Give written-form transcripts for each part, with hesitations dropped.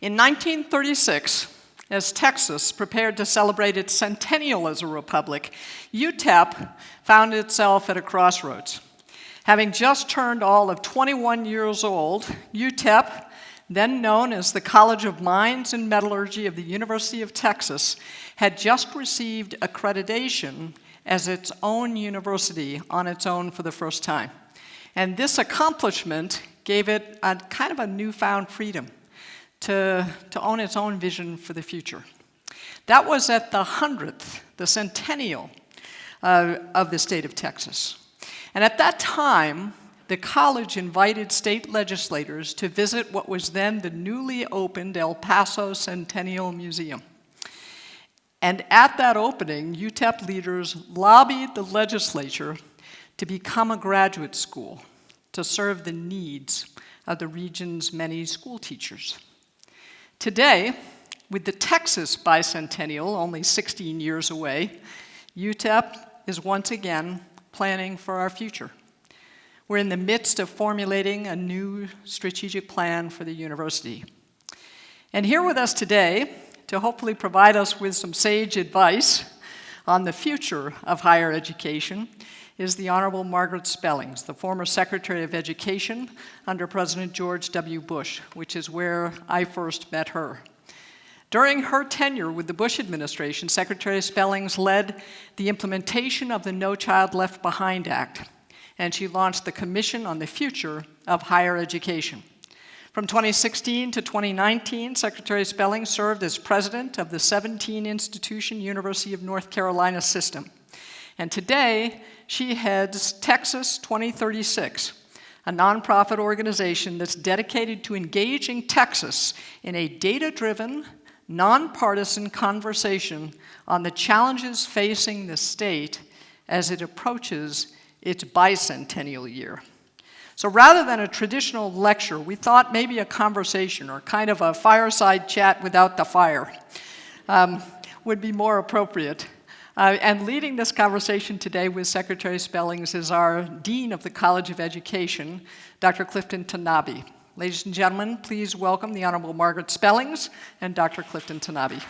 In 1936, as Texas prepared to celebrate its centennial as a republic, UTEP found itself at a crossroads. Having just turned all of 21 years old, UTEP, then known as the College of Mines and Metallurgy of the University of Texas, had just received accreditation as its own university on its own for the first time. And this accomplishment gave it a kind of a newfound freedom to own its own vision for the future. That was at the 100th, the Centennial of the state of Texas. And at that time, the college invited state legislators to visit what was then the newly opened El Paso Centennial Museum. And at that opening, UTEP leaders lobbied the legislature to become a graduate school to serve the needs of the region's many school teachers. Today, with the Texas bicentennial only 16 years away, UTEP is once again planning for our future. We're in the midst of formulating a new strategic plan for the university. And here with us today, to hopefully provide us with some sage advice on the future of higher education, is the Honorable Margaret Spellings, the former Secretary of Education under President George W. Bush, which is where I first met her. During her tenure with the Bush administration, Secretary Spellings led the implementation of the No Child Left Behind Act, and she launched the Commission on the Future of Higher Education. From 2016 to 2019, Secretary Spellings served as president of the 17-institution University of North Carolina system. And today, she heads Texas 2036, a nonprofit organization that's dedicated to engaging Texas in a data-driven, nonpartisan conversation on the challenges facing the state as it approaches its bicentennial year. So rather than a traditional lecture, we thought maybe a conversation or kind of a fireside chat without the fire would be more appropriate. And leading this conversation today with Secretary Spellings is our Dean of the College of Education, Dr. Clifton Tanabe. Ladies and gentlemen, please welcome the Honorable Margaret Spellings and Dr. Clifton Tanabe.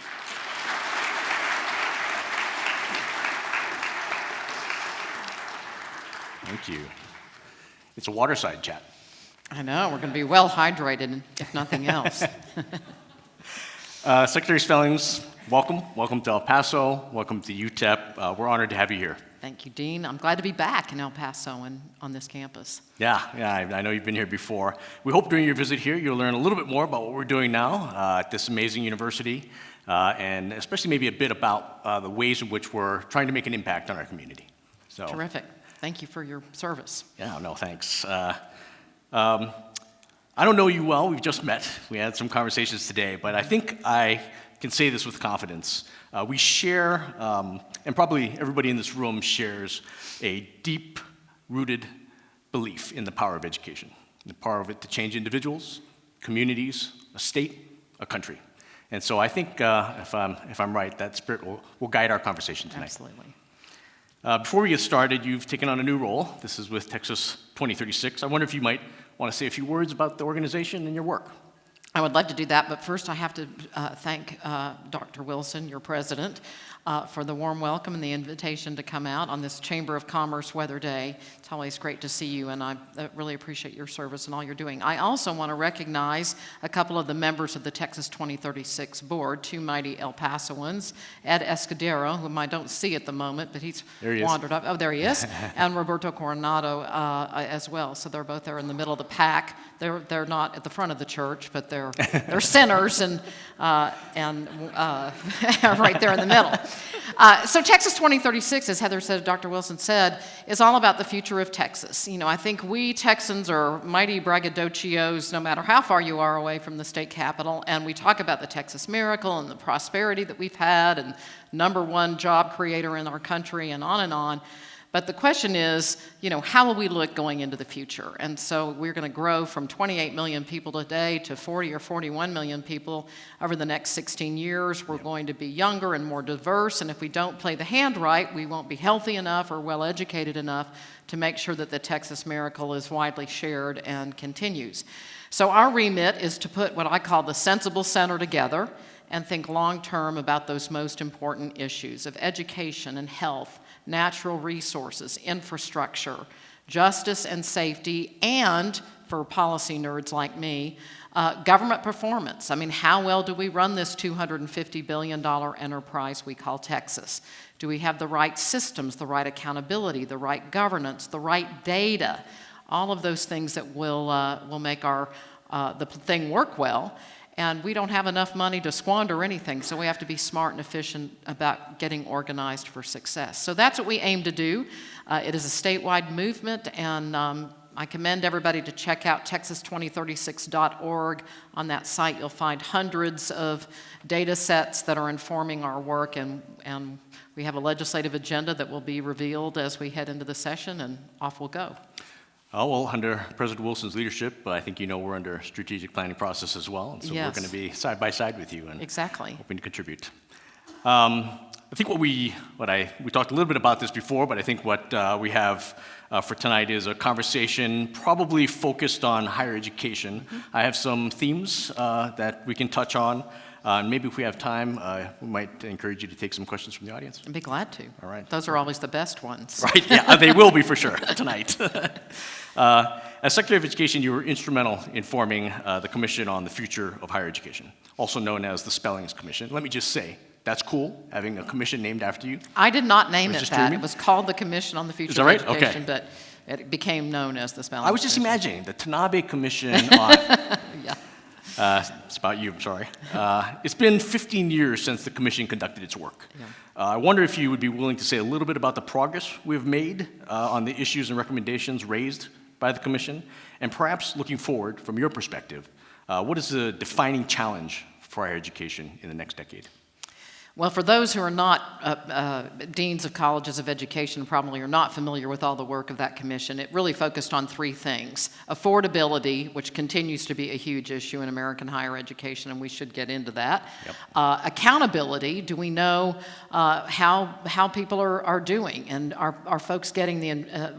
Thank you. It's a waterside chat. I know, we're going to be well hydrated, if nothing else. Secretary Spellings, welcome. Welcome to El Paso. Welcome to UTEP. We're honored to have you here. Thank you, Dean. I'm glad to be back in El Paso and on this campus. Yeah, I know you've been here before. We hope during your visit here you'll learn a little bit more about what we're doing now at this amazing university, and especially maybe a bit about the ways in which we're trying to make an impact on our community. So, terrific. Thank you for your service. Yeah, no, thanks. I don't know you well. We've just met. We had some conversations today, but I think I can say this with confidence. We share, and probably everybody in this room shares, a deep-rooted belief in the power of education, the power of it to change individuals, communities, a state, a country. And so I think, if I'm right, that spirit will guide our conversation tonight. Absolutely. Before we get started, you've taken on a new role. This is with Texas 2036. I wonder if you might want to say a few words about the organization and your work. I would love to do that, but first I have to thank Dr. Wilson, your president, for the warm welcome and the invitation to come out on this Chamber of Commerce Weather Day. It's always great to see you, and I really appreciate your service and all you're doing. I also want to recognize a couple of the members of the Texas 2036 board, two mighty El Pasoans, Ed Escudero, whom I don't see at the moment, but he's wandered up. Oh, there he is, and Roberto Coronado as well. So they're both there in the middle of the pack. They're not at the front of the church, but they're sinners and right there in the middle. So Texas 2036, as Heather said, Dr. Wilson said, is all about the future of Texas. You know, I think we Texans are mighty braggadocios no matter how far you are away from the state capitol, and we talk about the Texas miracle and the prosperity that we've had and #1 job creator in our country and on and on. But the question is, you know, how will we look going into the future? And so we're going to grow from 28 million people today to 40 or 41 million people over the next 16 years. We're going to be younger and more diverse, and if we don't play the hand right, we won't be healthy enough or well educated enough to make sure that the Texas miracle is widely shared and continues. So our remit is to put what I call the sensible center together and think long-term about those most important issues of education and health, natural resources, infrastructure, justice and safety, and, for policy nerds like me, government performance. I mean, how well do we run this $250 billion enterprise we call Texas? Do we have the right systems, the right accountability, the right governance, the right data? All of those things that will make the thing work well. And we don't have enough money to squander anything, so we have to be smart and efficient about getting organized for success. So that's what we aim to do. It is a statewide movement, and I commend everybody to check out texas2036.org. On that site, you'll find hundreds of data sets that are informing our work, and we have a legislative agenda that will be revealed as we head into the session, and off we'll go. Oh, well, under President Wilson's leadership, I think you know we're under strategic planning process as well, and so Yes. we're going to be side by side with you and Exactly. hoping to contribute. I think we talked a little bit about this before, but I think what we have for tonight is a conversation probably focused on higher education. I have some themes that we can touch on. Maybe if we have time, we might encourage you to take some questions from the audience. I'd be glad to. All right. Those are always the best ones. Right, yeah, they will be for sure tonight. As Secretary of Education, you were instrumental in forming the Commission on the Future of Higher Education, also known as the Spellings Commission. Let me just say, that's cool, having a commission named after you. I did not name Was it just that. dreaming? It was called the Commission on the Future Is that right? of Education, Okay. but it became known as the Spelling I was just Commission. imagining the Tanabe Commission on... Yeah. It's about you, I'm sorry. It's been 15 years since the commission conducted its work. I wonder if you would be willing to say a little bit about the progress we've made on the issues and recommendations raised by the commission, and perhaps looking forward from your perspective, what is the defining challenge for higher education in the next decade? Well, for those who are not deans of colleges of education, probably are not familiar with all the work of that commission, it really focused on three things. Affordability, which continues to be a huge issue in American higher education, and we should get into that. Yep. Accountability, do we know how people are doing, and are folks getting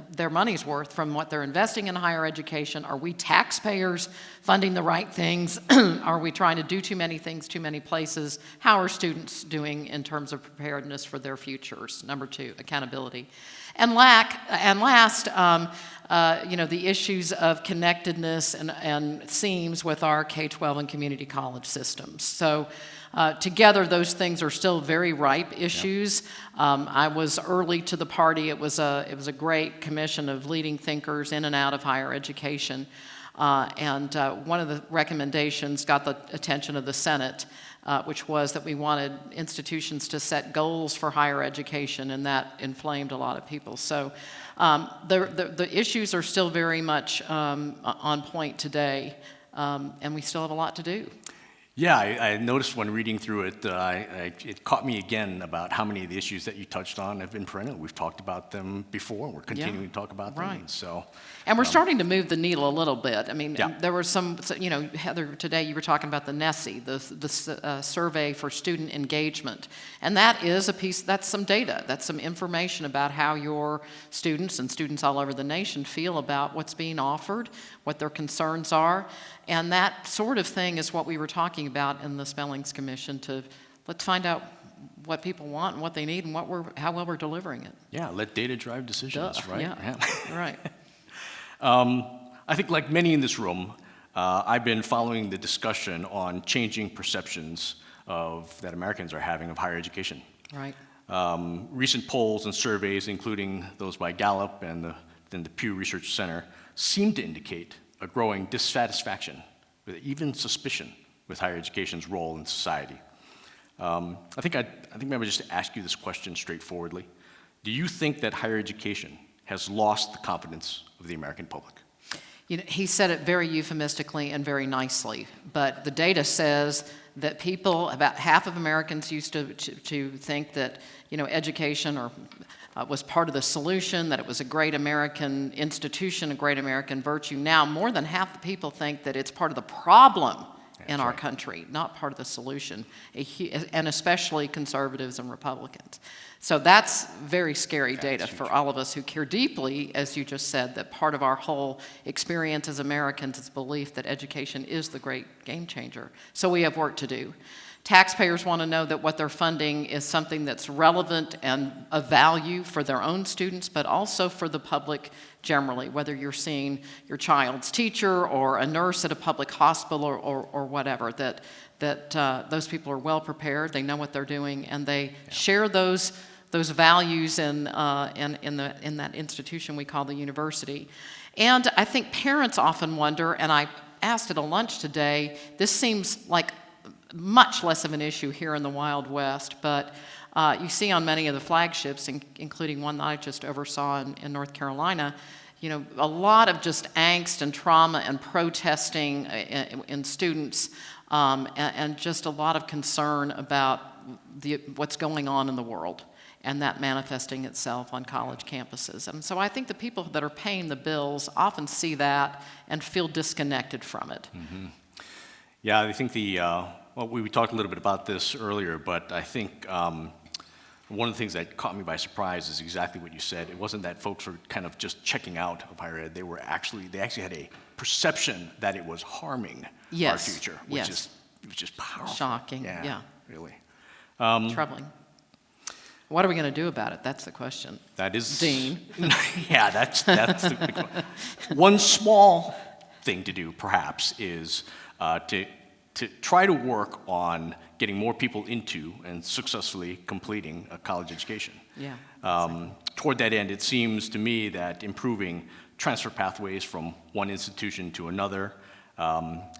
their money's worth from what they're investing in higher education? Are we taxpayers funding the right things? Are we trying to do too many things, too many places? How are students doing in terms of preparedness for their futures? Number two, accountability. And last, the issues of connectedness and seams with our K-12 and community college systems. So together, those things are still very ripe issues. I was early to the party. It was a great commission of leading thinkers in and out of higher education. And one of the recommendations got the attention of the Senate, which was that we wanted institutions to set goals for higher education, and that inflamed a lot of people. So the issues are still very much on point today, and we still have a lot to do. Yeah, I noticed when reading through it, it caught me again about how many of the issues that you touched on have been perennial. We've talked about them before, and we're continuing to talk about them. Right. So, and we're starting to move the needle a little bit. I mean, Yeah. there were some, Heather, today you were talking about the NESE, the Survey for Student Engagement. And that is a piece, that's some data, that's some information about how your students and students all over the nation feel about what's being offered, what their concerns are. And that sort of thing is what we were talking about in the Spellings Commission, let's find out what people want and what they need and how well we're delivering it. yeah, let data drive decisions, Duh, right? Yeah, right. I think like many in this room, I've been following the discussion on changing perceptions that Americans are having of higher education. Right. Recent polls and surveys, including those by Gallup and the Pew Research Center, seem to indicate a growing dissatisfaction, with even suspicion, with higher education's role in society. I think maybe I'll just ask you this question straightforwardly. Do you think that higher education has lost the confidence of the American public? He said it very euphemistically and very nicely, but the data says that about half of Americans used to think that education was part of the solution, that it was a great American institution, a great American virtue. Now, more than half the people think that it's part of the problem in our country, not part of the solution, and especially conservatives and Republicans. So that's very scary data for all of us who care deeply, as you just said, that part of our whole experience as Americans is belief that education is the great game changer. So we have work to do. Taxpayers want to know that what they're funding is something that's relevant and of value for their own students, but also for the public generally, whether you're seeing your child's teacher or a nurse at a public hospital or whatever, that those people are well prepared, they know what they're doing, and they share those values in that institution we call the university. And I think parents often wonder, and I asked at a lunch today, this seems like much less of an issue here in the Wild West, but you see on many of the flagships, including one that I just oversaw in North Carolina, you know, a lot of just angst and trauma and protesting in students, and just a lot of concern about what's going on in the world, and that manifesting itself on college campuses. And so I think the people that are paying the bills often see that and feel disconnected from it. Mm-hmm. Yeah, I think well, we talked a little bit about this earlier, but I think one of the things that caught me by surprise is exactly what you said. It wasn't that folks were kind of just checking out of higher ed. They actually had a perception that it was harming our future, which is just powerful. Shocking, yeah. Really. Troubling. What are we going to do about it? That's the question. That is... Dean. Yeah, that's the big one. One small thing to do, perhaps, is to try to work on getting more people into and successfully completing a college education. Yeah. Toward that end, it seems to me that improving transfer pathways from one institution to another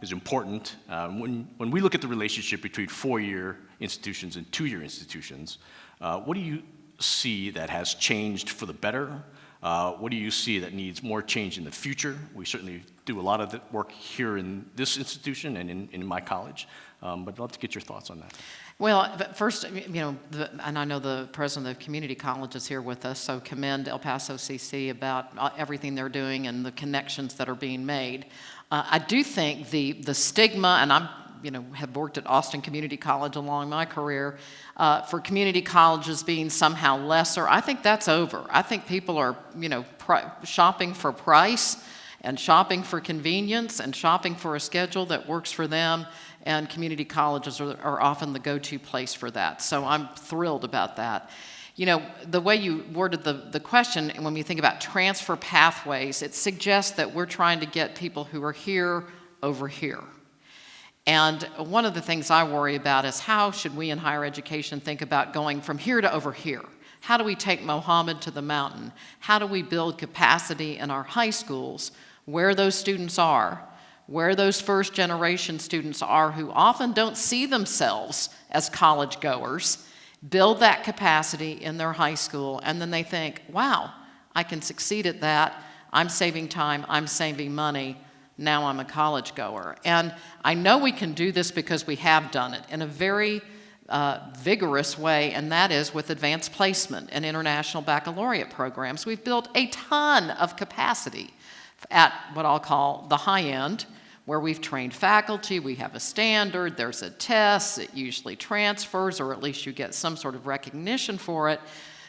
is important. When we look at the relationship between four-year institutions and two-year institutions, what do you see that has changed for the better? What do you see that needs more change in the future? We certainly do a lot of the work here in this institution and in my college, but I'd love to get your thoughts on that. Well, but first, you know, and I know the president of the community college is here with us, so commend El Paso CC about everything they're doing and the connections that are being made. I do think the stigma, and I'm, you know, have worked at Austin Community College along my career, for community colleges being somehow lesser, I think that's over. I think people are, you know, shopping for price and shopping for convenience and shopping for a schedule that works for them, and community colleges are often the go-to place for that. So I'm thrilled about that. You know, the way you worded the question, and when we think about transfer pathways, it suggests that we're trying to get people who are here over here. And one of the things I worry about is how should we in higher education think about going from here to over here? How do we take Mohammed to the mountain? How do we build capacity in our high schools where those students are, where those first generation students are who often don't see themselves as college goers, build that capacity in their high school, and then they think, wow, I can succeed at that. I'm saving time, I'm saving money. Now I'm a college goer. And I know we can do this because we have done it in a very vigorous way, and that is with advanced placement and international baccalaureate programs. We've built a ton of capacity at what I'll call the high end, where we've trained faculty, we have a standard, there's a test, it usually transfers, or at least you get some sort of recognition for it.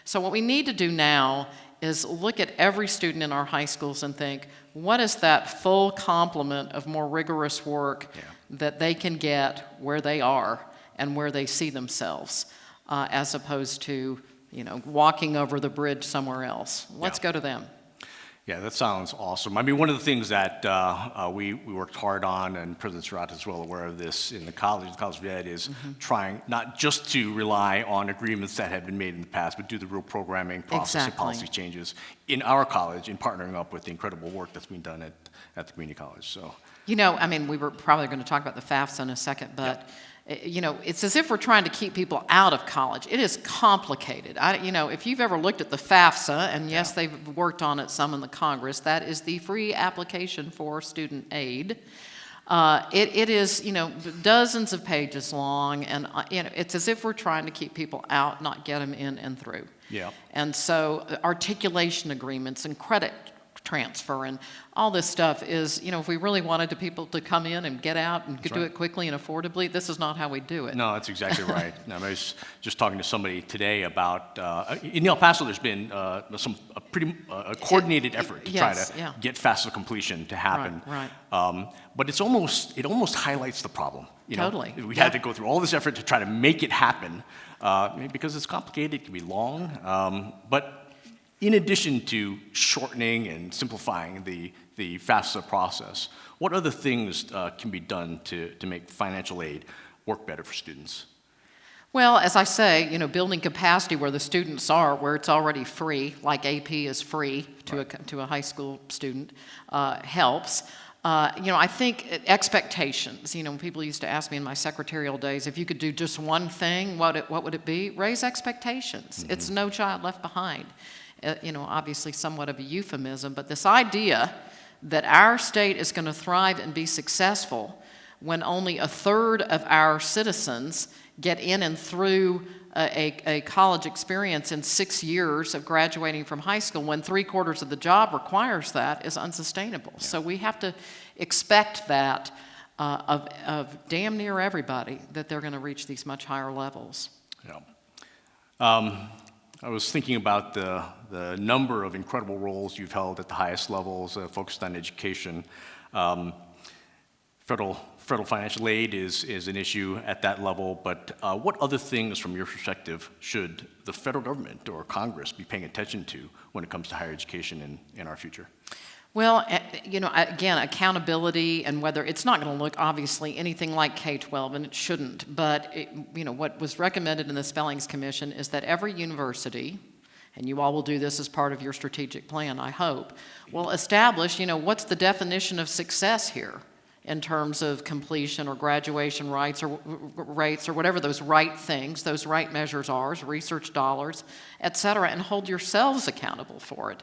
So what we need to do now is look at every student in our high schools and think, what is that full complement of more rigorous work that they can get where they are and where they see themselves, as opposed to, you know, walking over the bridge somewhere else. Let's go to them. Yeah, that sounds awesome. I mean, one of the things that we worked hard on, and President Surratt is well aware of this in the College of Ed, is trying not just to rely on agreements that had been made in the past, but do the real programming process and policy changes in our college in partnering up with the incredible work that's being done at the community college. So, you know, I mean, we were probably going to talk about the FAFSA in a second, but you know, it's as if we're trying to keep people out of college. It is complicated. You know, if you've ever looked at the FAFSA, and yes, they've worked on it some in the Congress, that is the free application for student aid. It is, you know, dozens of pages long, and you know, it's as if we're trying to keep people out, not get them in and through. Yeah. And so articulation agreements and credit transfer and all this stuff is, if we really wanted people to come in and get out and could do it quickly and affordably, this is not how we do it. No, that's exactly right. I was just talking to somebody today about, in El Paso, there's been a pretty coordinated effort to try to get FAFSA completion to happen. Right. But it almost highlights the problem. Totally. We had to go through all this effort to try to make it happen because it's complicated, it can be long, but in addition to shortening and simplifying the FAFSA process, what other things can be done to make financial aid work better for students? Well, as I say, building capacity where the students are, where it's already free, like AP is free to a high school student, helps. I think expectations. When people used to ask me in my secretarial days, if you could do just one thing, what would it be? Raise expectations. Mm-hmm. It's no child left behind. Obviously somewhat of a euphemism, but this idea that our state is going to thrive and be successful when only a third of our citizens get in and through a college experience in 6 years of graduating from high school, when 3/4 of the job requires that, is unsustainable. Yeah. So we have to expect that of damn near everybody, that they're going to reach these much higher levels. Yeah. I was thinking about the number of incredible roles you've held at the highest levels, focused on education. Federal financial aid is an issue at that level, but what other things, from your perspective, should the federal government or Congress be paying attention to when it comes to higher education in our future? Well, again, accountability, and whether it's not going to look obviously anything like K-12, and it shouldn't, but what was recommended in the Spellings Commission is that every university, and you all will do this as part of your strategic plan, I hope, will establish, what's the definition of success here in terms of completion or graduation rates or whatever those right things, those right measures are, research dollars, et cetera, and hold yourselves accountable for it.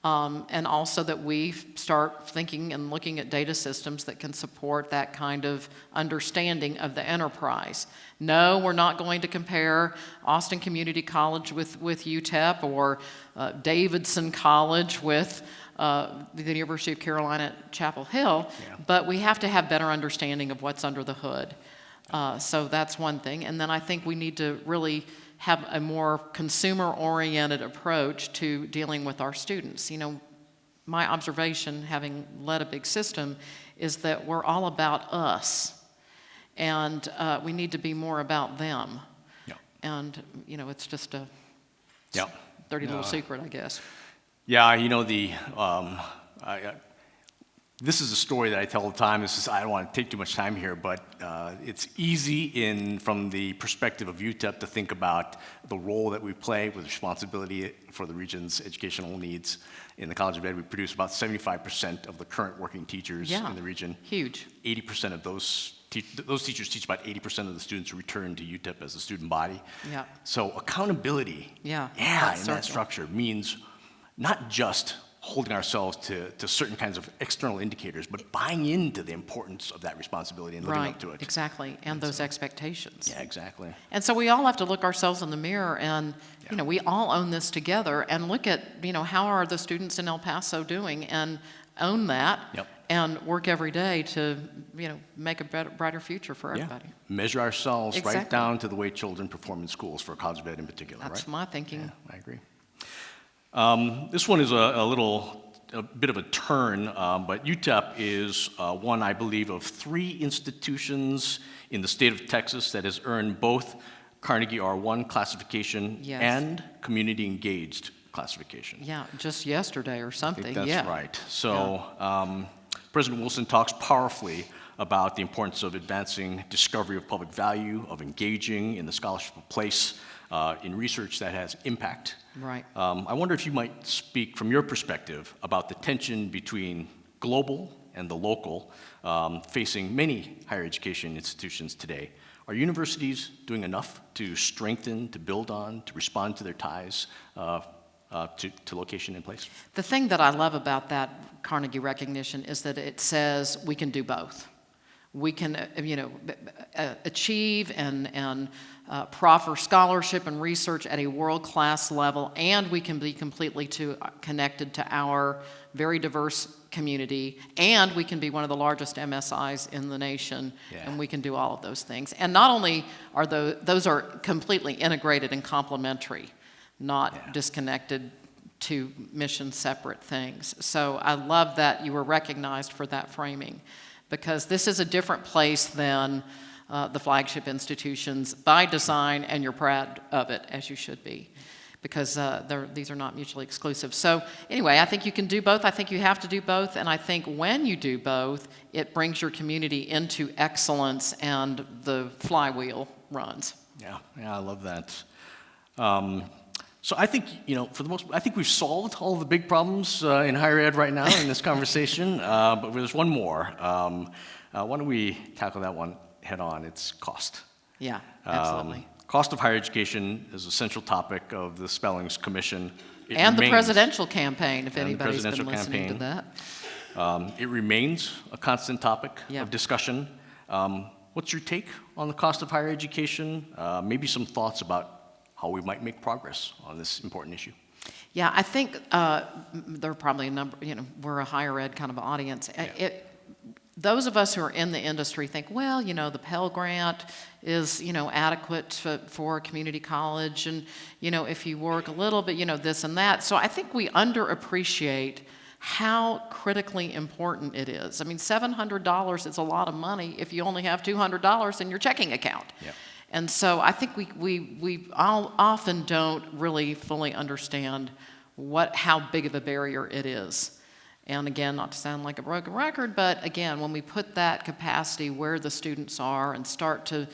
And also that we start thinking and looking at data systems that can support that kind of understanding of the enterprise. No, we're not going to compare Austin Community College with UTEP or Davidson College with the University of Carolina at Chapel Hill, but we have to have better understanding of what's under the hood. So that's one thing. And then I think we need to really have a more consumer-oriented approach to dealing with our students. My observation, having led a big system, is that we're all about us, and we need to be more about them. Yeah. And, it's just a dirty little secret, I guess. Yeah, this is a story that I tell all the time. I don't want to take too much time here, but it's easy from the perspective of UTEP to think about the role that we play with responsibility for the region's educational needs. In the College of Ed, we produce about 75% of the current working teachers in the region. Huge. 80% of those teachers teach about 80% of the students who return to UTEP as a student body. Yeah. So accountability in that structure means not just holding ourselves to certain kinds of external indicators, but buying into the importance of that responsibility and living up to it. Exactly, and those expectations. Yeah, exactly. And so we all have to look ourselves in the mirror and, we all own this together and look at, how are the students in El Paso doing, and own that and work every day to, make a brighter future for everybody. Measure ourselves right down to the way children perform in schools, for College of Ed in particular, That's my thinking. Yeah, I agree. This one is a bit of a turn, but UTEP is one, I believe, of 3 institutions in the state of Texas that has earned both Carnegie R1 classification and Community Engaged classification. Yeah, just yesterday or something. I think that's right. So President Wilson talks powerfully about the importance of advancing discovery of public value, of engaging in the scholarship of place, in research that has impact. Right. I wonder if you might speak from your perspective about the tension between global and the local facing many higher education institutions today. Are universities doing enough to strengthen, to build on, to respond to their ties to location and place? The thing that I love about that Carnegie recognition is that it says we can do both. we can, achieve and proffer scholarship and research at a world-class level, and we can be completely connected to our very diverse community, and we can be one of the largest MSIs in the nation, and we can do all of those things. And not only are those are completely integrated and complementary, not disconnected to mission separate things. So I love that you were recognized for that framing, because this is a different place than the flagship institutions by design, and you're proud of it, as you should be, because these are not mutually exclusive. So anyway, I think you can do both. I think you have to do both, and I think when you do both, it brings your community into excellence, and the flywheel runs. Yeah, I love that. So I think, for the most, I think we've solved all the big problems in higher ed right now in this conversation, but there's one more. Why don't we tackle that one head on? It's cost. Yeah, absolutely. Cost of higher education is a central topic of the Spellings Commission. And the presidential campaign, if anybody's been listening to that. It remains a constant topic of discussion. What's your take on the cost of higher education? Maybe some thoughts about how we might make progress on this important issue. Yeah, I think there are probably a number, we're a higher ed kind of audience. Yeah. Those of us who are in the industry think, well, the Pell Grant is, adequate for a community college, and, if you work a little bit, this and that. So I think we underappreciate how critically important it is. I mean, $700 is a lot of money if you only have $200 in your checking account. Yeah. And so I think we all often don't really fully understand how big of a barrier it is. And again, not to sound like a broken record, but again, when we put that capacity where the students are and start to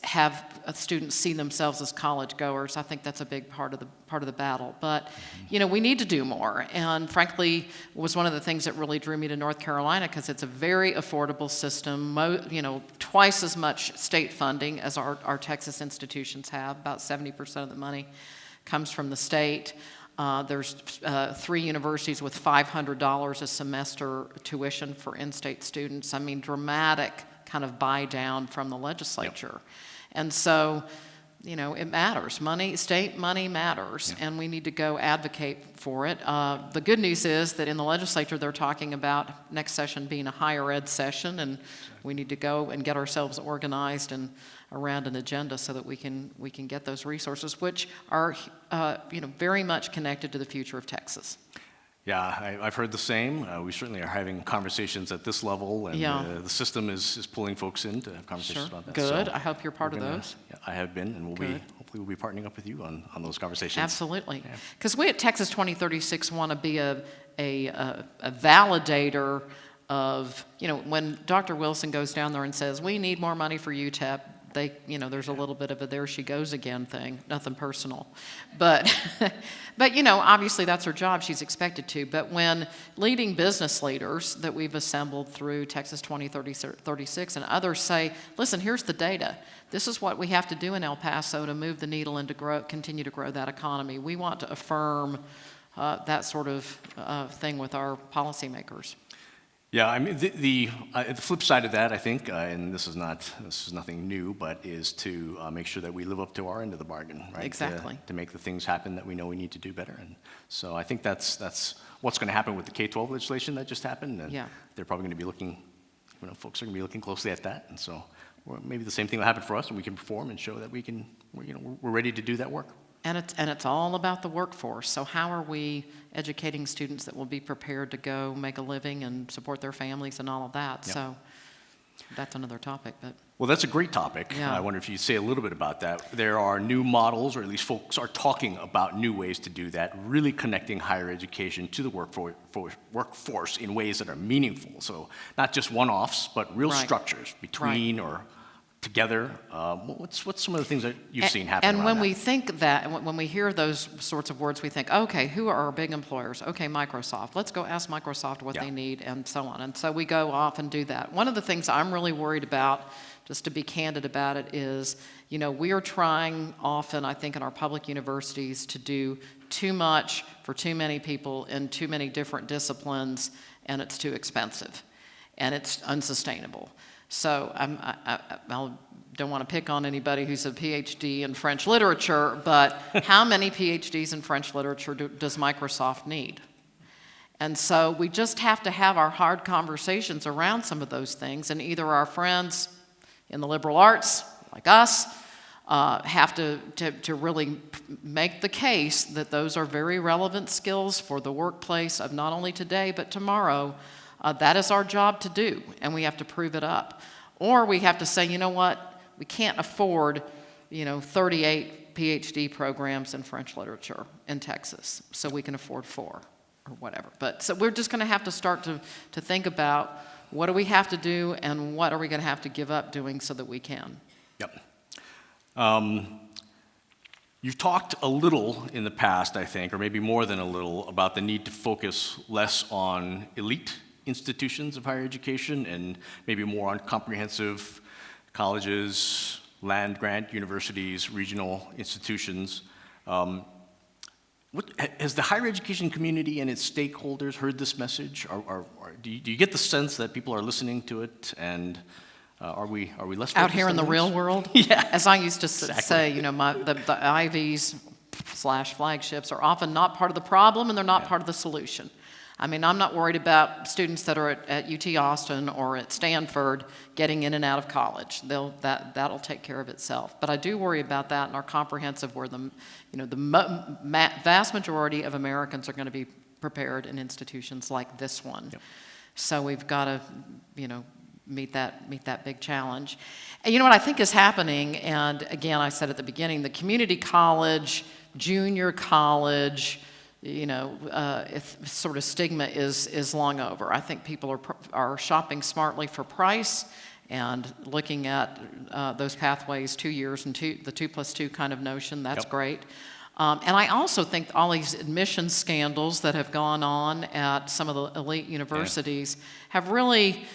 have students see themselves as college goers, I think that's a big part of the battle. But we need to do more. And frankly, it was one of the things that really drew me to North Carolina, because it's a very affordable system. Twice as much state funding as our Texas institutions have. About 70% of the money comes from the state. There's 3 universities with $500 a semester tuition for in-state students. I mean, dramatic kind of buy down from the legislature. And so, it matters. State money matters, and we need to go advocate for it. The good news is that in the legislature, they're talking about next session being a higher ed session, and we need to go and get ourselves organized and around an agenda so that we can get those resources, which are very much connected to the future of Texas. Yeah, I've heard the same. We certainly are having conversations at this level, and the system is pulling folks in to have conversations about that. Good. So I hope you're part of those. Yeah, I have been, and hopefully we'll be partnering up with you on those conversations. Absolutely. Because we at Texas 2036 want to be a validator of, when Dr. Wilson goes down there and says, we need more money for UTEP, there's a little bit of a there she goes again thing, nothing personal. But, obviously that's her job, she's expected to. But when leading business leaders that we've assembled through Texas 2036 and others say, listen, here's the data. This is what we have to do in El Paso to move the needle and to continue to grow that economy. We want to affirm that sort of thing with our policymakers. Yeah, I mean, the flip side of that, I think, and this is nothing new, but is to make sure that we live up to our end of the bargain, right? Exactly. To make the things happen that we know we need to do better. And so I think that's what's going to happen with the K-12 legislation that just happened. And they're probably going to be looking, folks are going to be looking closely at that. And so maybe the same thing will happen for us, and we can perform and show that we're ready to do that work. And it's all about the workforce. So how are we educating students that will be prepared to go make a living and support their families and all of that? Yep. So that's another topic. But well, that's a great topic. Yeah. I wonder if you'd say a little bit about that. There are new models, or at least folks are talking about new ways to do that, really connecting higher education to the workforce in ways that are meaningful. So not just one-offs, but real structures between or together. What's some of the things that you've seen happen? And when we think that, and when we hear those sorts of words, we think, okay, who are our big employers? Okay, Microsoft. Let's go ask Microsoft what they need, and so on. And so we go off and do that. One of the things I'm really worried about, just to be candid about it, is, we are trying often, I think, in our public universities to do too much for too many people in too many different disciplines, and it's too expensive, and it's unsustainable. So I don't want to pick on anybody who's a PhD in French literature, but how many PhDs in French literature does Microsoft need? And so we just have to have our hard conversations around some of those things, and either our friends in the liberal arts, like us, have to really make the case that those are very relevant skills for the workplace of not only today but tomorrow. That is our job to do, and we have to prove it up. Or we have to say, you know what, we can't afford 38 PhD programs in French literature in Texas, so we can afford 4 or whatever. But so we're just going to have to start to think about what do we have to do and what are we going to have to give up doing so that we can. Yep. You've talked a little in the past, I think, or maybe more than a little, about the need to focus less on elite institutions of higher education and maybe more on comprehensive colleges, land-grant universities, regional institutions. Has the higher education community and its stakeholders heard this message? Do you get the sense that people are listening to it, and are we less out here in the real world? Yeah. As I used to say, the Ivies / flagships are often not part of the problem, and they're not part of the solution. I mean, I'm not worried about students that are at UT Austin or at Stanford getting in and out of college. That'll take care of itself. But I do worry about that in our comprehensive, where the vast majority of Americans are going to be prepared in institutions like this one. Yep. So we've got to, meet that big challenge. And you know what I think is happening, and again, I said at the beginning, the community college, junior college, sort of stigma is long over. I think people are shopping smartly for price and looking at those pathways, 2 years and the 2+2 kind of notion. That's great. And I also think all these admissions scandals that have gone on at some of the elite universities have really,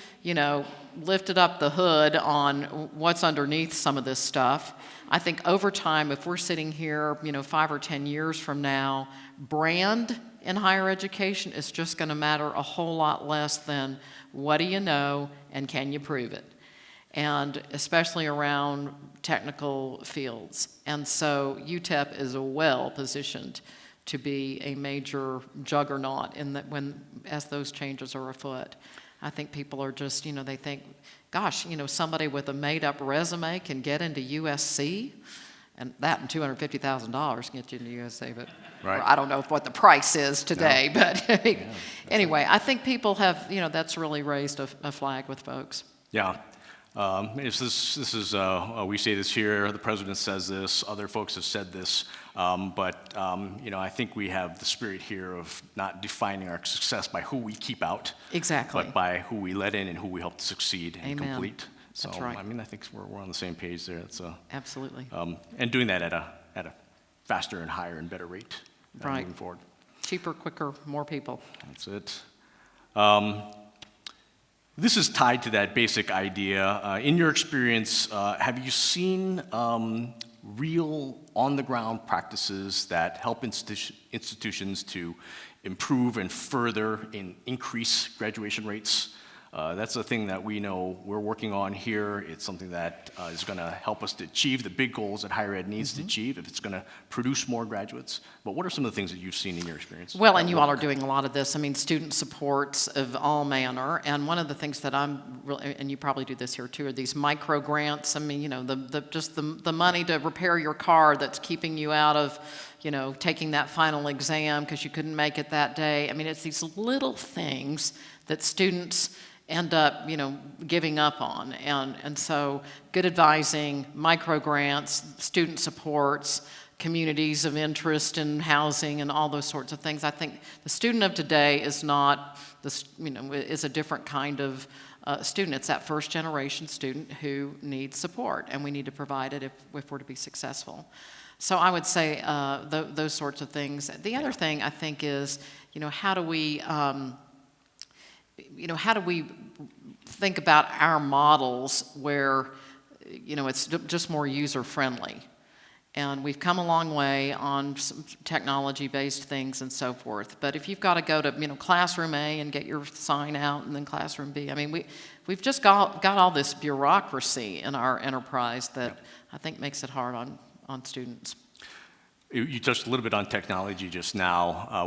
lifted up the hood on what's underneath some of this stuff. I think over time, if we're sitting here, 5 or 10 years from now, brand in higher education is just going to matter a whole lot less than what do you know and can you prove it, and especially around technical fields. And so UTEP is well positioned to be a major juggernaut as those changes are afoot. I think people are just, they think, gosh, somebody with a made-up resume can get into USC, and that and $250,000 can get you into USC, but right. I don't know what the price is today, but anyway, I think people have, that's really raised a flag with folks. Yeah. This is we say this here, the president says this, other folks have said this, but I think we have the spirit here of not defining our success by who we keep out, exactly, but by who we let in and who we help to succeed and Amen. complete. So, That's right. I think we're on the same page there. Absolutely. And doing that at a faster and higher and better rate Right. moving forward. Cheaper, quicker, more people. That's it. This is tied to that basic idea. In your experience, have you seen real on-the-ground practices that help institutions to improve and further and increase graduation rates? That's a thing that we know we're working on here. It's something that is going to help us to achieve the big goals that higher ed needs to achieve if it's going to produce more graduates. But what are some of the things that you've seen in your experience? Well, and you all are doing a lot of this. I mean, student supports of all manner. And one of the things that I'm really, and you probably do this here too, are these micro grants. I mean, the money to repair your car that's keeping you out of, taking that final exam because you couldn't make it that day. I mean, it's these little things that students end up, giving up on. And so good advising, micro grants, student supports, communities of interest in housing and all those sorts of things. I think the student of today is not, is a different kind of student. It's that first generation student who needs support, and we need to provide it if we're to be successful. So I would say those sorts of things. The other thing I think is, how do we think about our models where, it's just more user-friendly? And we've come a long way on some technology-based things and so forth. But if you've got to go to classroom A and get your sign out, and then classroom B, I mean, we've just got all this bureaucracy in our enterprise that I think makes it hard on students. You touched a little bit on technology just now.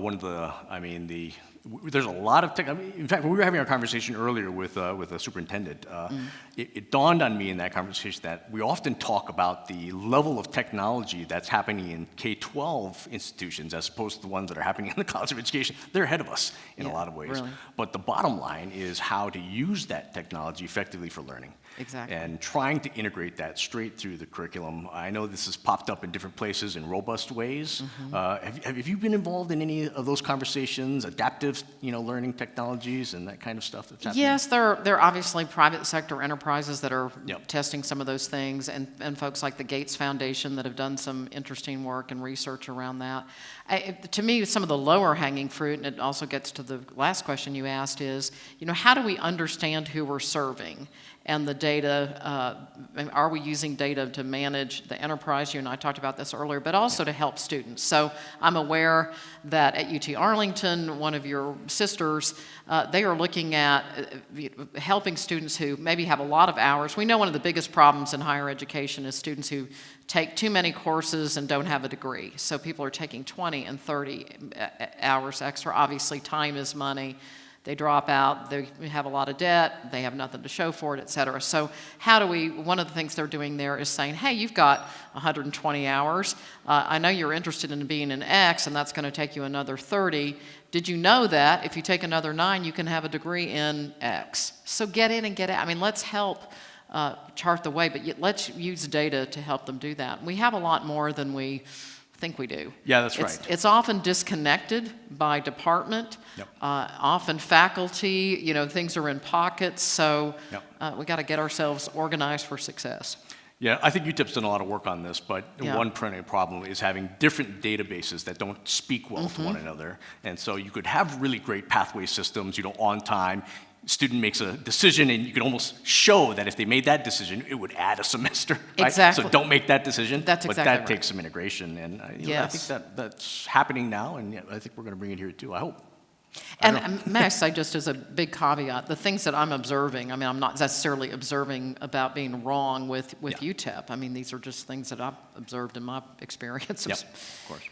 There's a lot of tech. In fact, when we were having our conversation earlier with a superintendent, it dawned on me in that conversation that we often talk about the level of technology that's happening in K-12 institutions as opposed to the ones that are happening in the College of Education. They're ahead of us in a lot of ways. Really. But the bottom line is how to use that technology effectively for learning. Exactly. And trying to integrate that straight through the curriculum. I know this has popped up in different places in robust ways. Have you been involved in any of those conversations, adaptive learning technologies and that kind of stuff that's happening? Yes, there are obviously private sector enterprises that are testing some of those things, and folks like the Gates Foundation that have done some interesting work and research around that. To me, some of the lower hanging fruit, and it also gets to the last question you asked, is how do we understand who we're serving? And the data, are we using data to manage the enterprise? You and I talked about this earlier, but also to help students. So I'm aware that at UT Arlington, one of your sisters, they are looking at helping students who maybe have a lot of hours. We know one of the biggest problems in higher education is students who take too many courses and don't have a degree. So people are taking 20 and 30 hours extra. Obviously, time is money. They drop out, they have a lot of debt, they have nothing to show for it, et cetera. So one of the things they're doing there is saying, hey, you've got 120 hours. I know you're interested in being an X, and that's going to take you another 30. Did you know that if you take another 9, you can have a degree in X? So get in and get out. I mean, let's help chart the way, but let's use data to help them do that. We have a lot more than we think we do. Yeah, that's right. It's often disconnected by department, often faculty, things are in pockets, so we got to get ourselves organized for success. Yeah, I think UTEP's done a lot of work on this, but one perennial problem is having different databases that don't speak well to one another. And so you could have really great pathway systems, on time. Student makes a decision, and you can almost show that if they made that decision, it would add a semester. Right? Exactly. So don't make that decision. That's exactly But that right. takes some integration, and I Yes. think that's happening now, and I think we're going to bring it here too. I hope. And may I say, just as a big caveat, the things that I'm observing, I'm not necessarily observing about being wrong with UTEP. I mean, these are just things that I've observed in my experience. Yep, of course.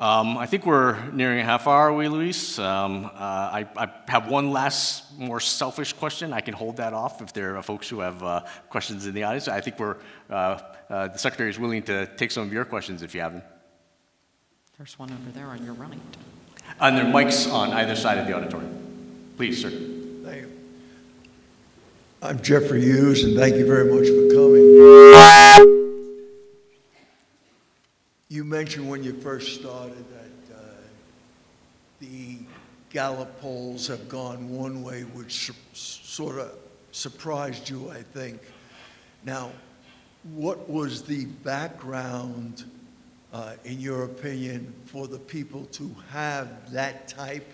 I think we're nearing a half hour, are we, Luis? I have one last, more selfish question. I can hold that off if there are folks who have questions in the audience. I think the Secretary is willing to take some of your questions if you have them. There's one over there on your right. And there are mics on either side of the auditorium. Please, sir. Thank you. I'm Jeffrey Hughes, and thank you very much for coming. You mentioned when you first started that the Gallup polls have gone one way, which sort of surprised you, I think. Now, what was the background, in your opinion, for the people to have that type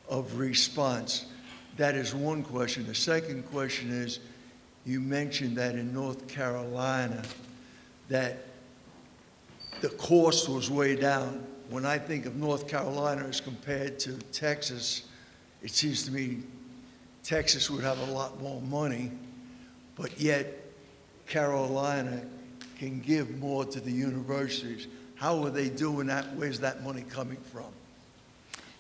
of response? That is one question. The second question is, you mentioned that in North Carolina, that the cost was way down. When I think of North Carolina as compared to Texas, it seems to me Texas would have a lot more money, but yet Carolina can give more to the universities. How are they doing that? Where's that money coming from?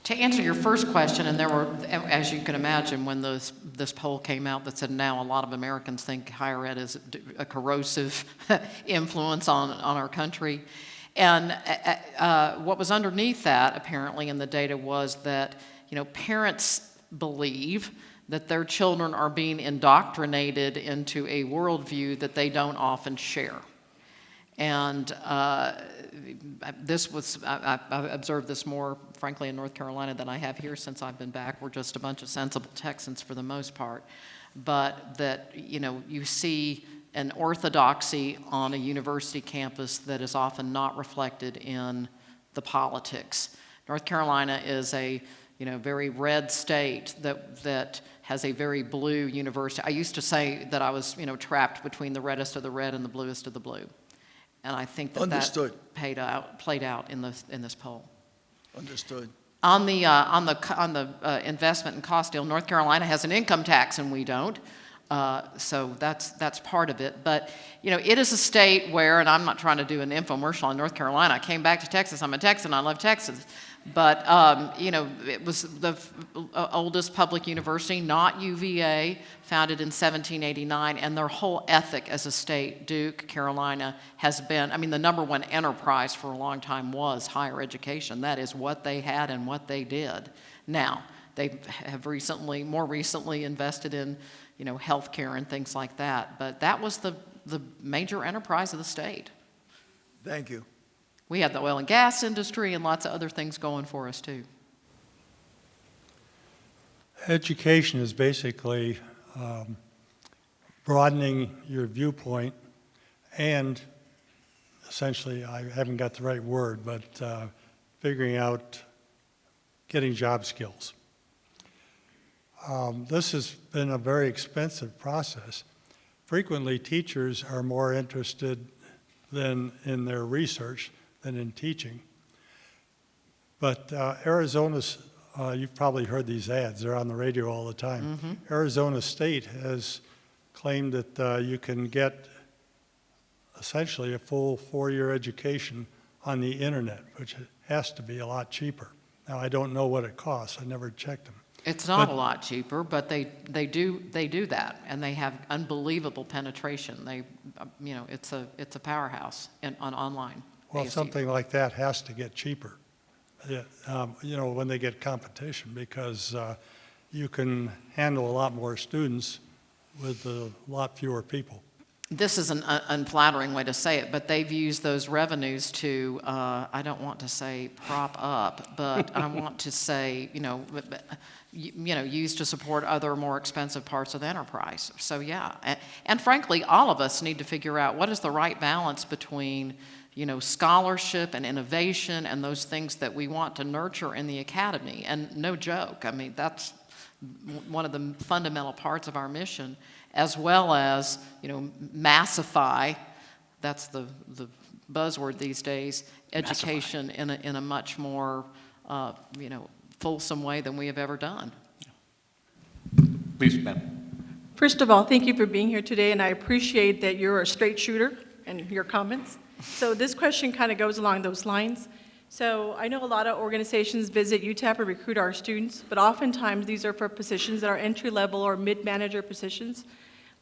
To answer your first question, and there were, as you can imagine, when this poll came out that said now a lot of Americans think higher ed is a corrosive influence on our country. And what was underneath that, apparently, in the data was that, parents believe that their children are being indoctrinated into a worldview that they don't often share. And I've observed this more, frankly, in North Carolina than I have here since I've been back. We're just a bunch of sensible Texans for the most part. But that, you see an orthodoxy on a university campus that is often not reflected in the politics. North Carolina is a very red state that has a very blue university. I used to say that I was trapped between the reddest of the red and the bluest of the blue. And I think that Understood. that played out in this poll. Understood. On the investment and cost deal, North Carolina has an income tax and we don't. So that's part of it. But, it is a state where, and I'm not trying to do an infomercial on North Carolina. I came back to Texas. I'm a Texan. I love Texas. But, it was the oldest public university, not UVA, founded in 1789. And their whole ethic as a state, Duke, Carolina, has been, the number one enterprise for a long time was higher education. That is what they had and what they did. Now, they have more recently invested in, healthcare and things like that. But that was the major enterprise of the state. Thank you. We had the oil and gas industry and lots of other things going for us, too. Education is basically broadening your viewpoint and essentially, I haven't got the right word, but figuring out getting job skills. This has been a very expensive process. Frequently, teachers are more interested in their research than in teaching. But Arizona's, you've probably heard these ads, they're on the radio all the time. Mm-hmm. Arizona State has claimed that you can get essentially a full 4-year education on the internet, which has to be a lot cheaper. Now, I don't know what it costs, I never checked them. It's not a lot cheaper, but they do that, and they have unbelievable penetration. It's a powerhouse on online. Well, ASU. something like that has to get cheaper, when they get competition, because you can handle a lot more students with a lot fewer people. This is an unflattering way to say it, but they've used those revenues to, I don't want to say prop up, but I want to say, used to support other more expensive parts of the enterprise. So yeah, and frankly, all of us need to figure out what is the right balance between, scholarship and innovation and those things that we want to nurture in the academy. And no joke, that's one of the fundamental parts of our mission, as well as, massify, that's the buzzword these days, education in a much more, fulsome way than we have ever done. Please, ma'am. First of all, thank you for being here today, and I appreciate that you're a straight shooter in your comments. So this question kind of goes along those lines. So I know a lot of organizations visit UTEP and recruit our students, but oftentimes these are for positions that are entry-level or mid-manager positions.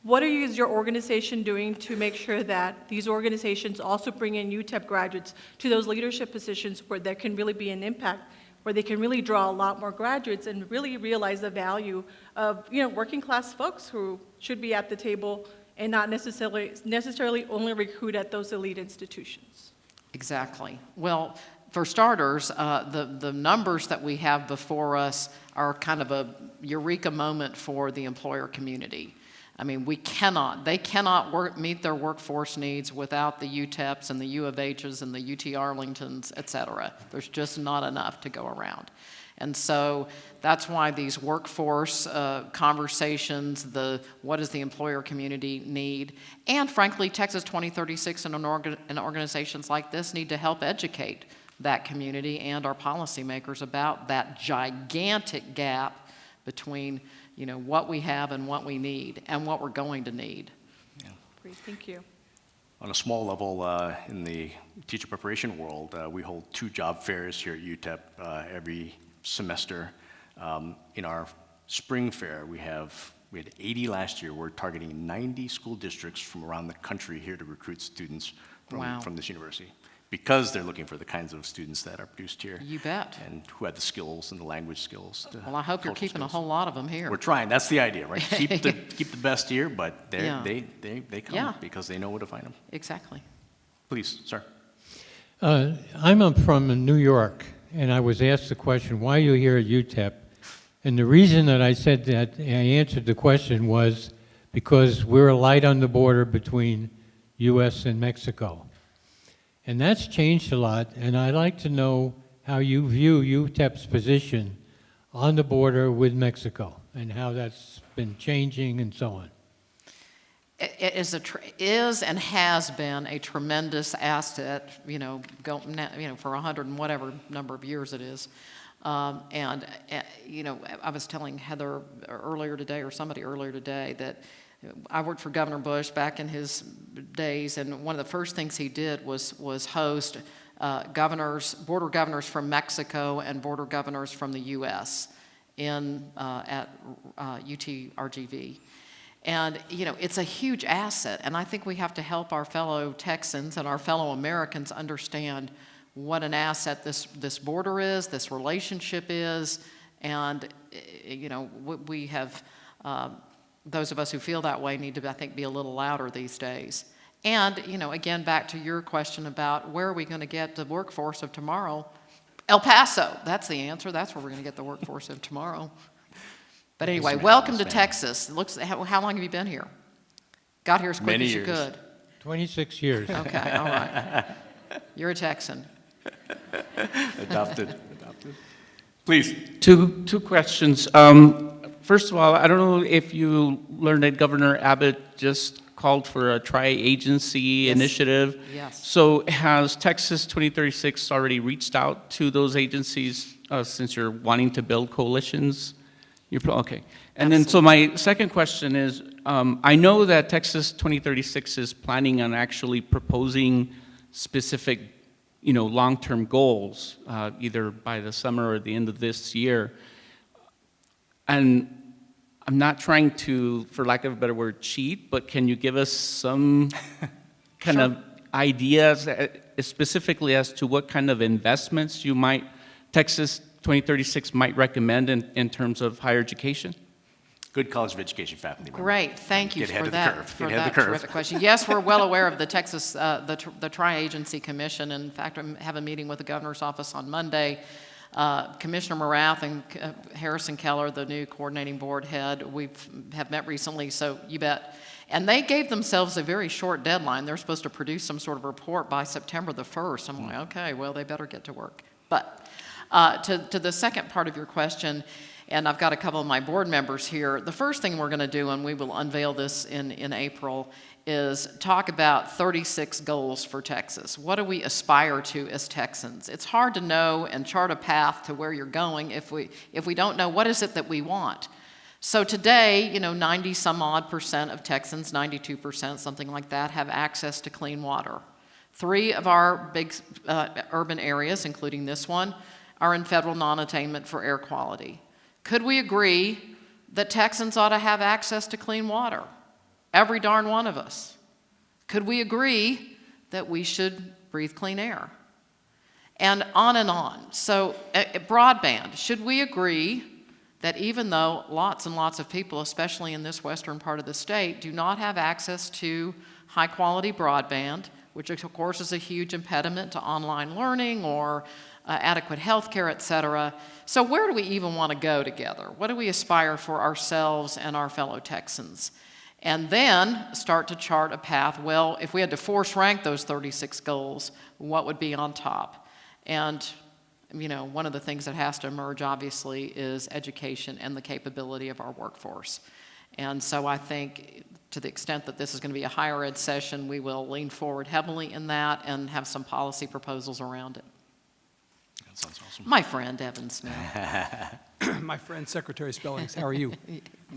What is your organization doing to make sure that these organizations also bring in UTEP graduates to those leadership positions where there can really be an impact, where they can really draw a lot more graduates and really realize the value of working class folks who should be at the table and not necessarily only recruit at those elite institutions? Exactly. Well, for starters, the numbers that we have before us are kind of a eureka moment for the employer community. They cannot meet their workforce needs without the UTEPs and the U of H's and the UT Arlingtons, et cetera. There's just not enough to go around. And so that's why these workforce conversations, what does the employer community need, and frankly, Texas 2036 and organizations like this need to help educate that community and our policymakers about that gigantic gap between what we have and what we need and what we're going to need. Yeah. Great, thank you. On a small level, in the teacher preparation world, we hold 2 job fairs here at UTEP every semester. In our spring fair, we had 80 last year. We're targeting 90 school districts from around the country here to recruit students from this university, because they're looking for the kinds of students that are produced here. You bet. And who have the skills and the language skills. Well, I hope you're keeping a whole lot of them here. We're trying. That's the idea, right? Keep the best here, but they come because they know where to find them. Exactly. Please, sir. I'm from New York, and I was asked the question, why are you here at UTEP? And the reason that I said that, I answered the question, was because we're a light on the border between U.S. and Mexico. And that's changed a lot, and I'd like to know how you view UTEP's position on the border with Mexico and how that's been changing and so on. it is and has been a tremendous asset, for 100 and whatever number of years it is. I was telling Heather earlier today, or somebody earlier today, that I worked for Governor Bush back in his days, and one of the first things he did was host border governors from Mexico and border governors from the U.S. at UTRGV. And, it's a huge asset, and I think we have to help our fellow Texans and our fellow Americans understand what an asset this border is, this relationship is, and, we have, those of us who feel that way need to, I think, be a little louder these days. And, again, back to your question about where are we going to get the workforce of tomorrow? El Paso, that's the answer. That's where we're going to get the workforce of tomorrow. But anyway, welcome to Texas. How long have you been here? Got here as quick as you could. 26 years. Okay, all right. You're a Texan. Adopted. Please. Two questions. First of all, I don't know if you learned that Governor Abbott just called for a tri-agency initiative. Yes. So has Texas 2036 already reached out to those agencies since you're wanting to build coalitions? Okay. And then, so my second question is, I know that Texas 2036 is planning on actually proposing specific, long-term goals, either by the summer or the end of this year. And I'm not trying to, for lack of a better word, cheat, but can you give us some kind of ideas, specifically as to what kind of investments Texas 2036 might recommend in terms of higher education? Good College of Education faculty member. Great, thank you Get for ahead that, of the curve. for Get ahead that of the curve. terrific question. Yes, we're well aware of the Texas, the Tri-Agency Commission. In fact, I have a meeting with the governor's office on Monday. Commissioner Morath and Harrison Keller, the new coordinating board head, have met recently, so you bet. And they gave themselves a very short deadline. They're supposed to produce some sort of report by September the 1st. I'm like, okay, well, they better get to work. But to the second part of your question, and I've got a couple of my board members here, the first thing we're going to do, and we will unveil this in April, is talk about 36 goals for Texas. What do we aspire to as Texans? It's hard to know and chart a path to where you're going if we don't know what is it that we want. So today, 90 some odd percent of Texans, 92%, something like that, have access to clean water. 3 of our big urban areas, including this one, are in federal non-attainment for air quality. Could we agree that Texans ought to have access to clean water? Every darn one of us. Could we agree that we should breathe clean air? And on and on. So broadband, should we agree that even though lots and lots of people, especially in this western part of the state, do not have access to high quality broadband, which of course is a huge impediment to online learning or adequate health care, et cetera. So where do we even want to go together? What do we aspire for ourselves and our fellow Texans? And then start to chart a path. Well, if we had to force rank those 36 goals, what would be on top? And, one of the things that has to emerge, obviously, is education and the capability of our workforce. And so I think to the extent that this is going to be a higher ed session, we will lean forward heavily in that and have some policy proposals around it. That sounds awesome. My friend, Evan Smith. My friend, Secretary Spellings, how are you?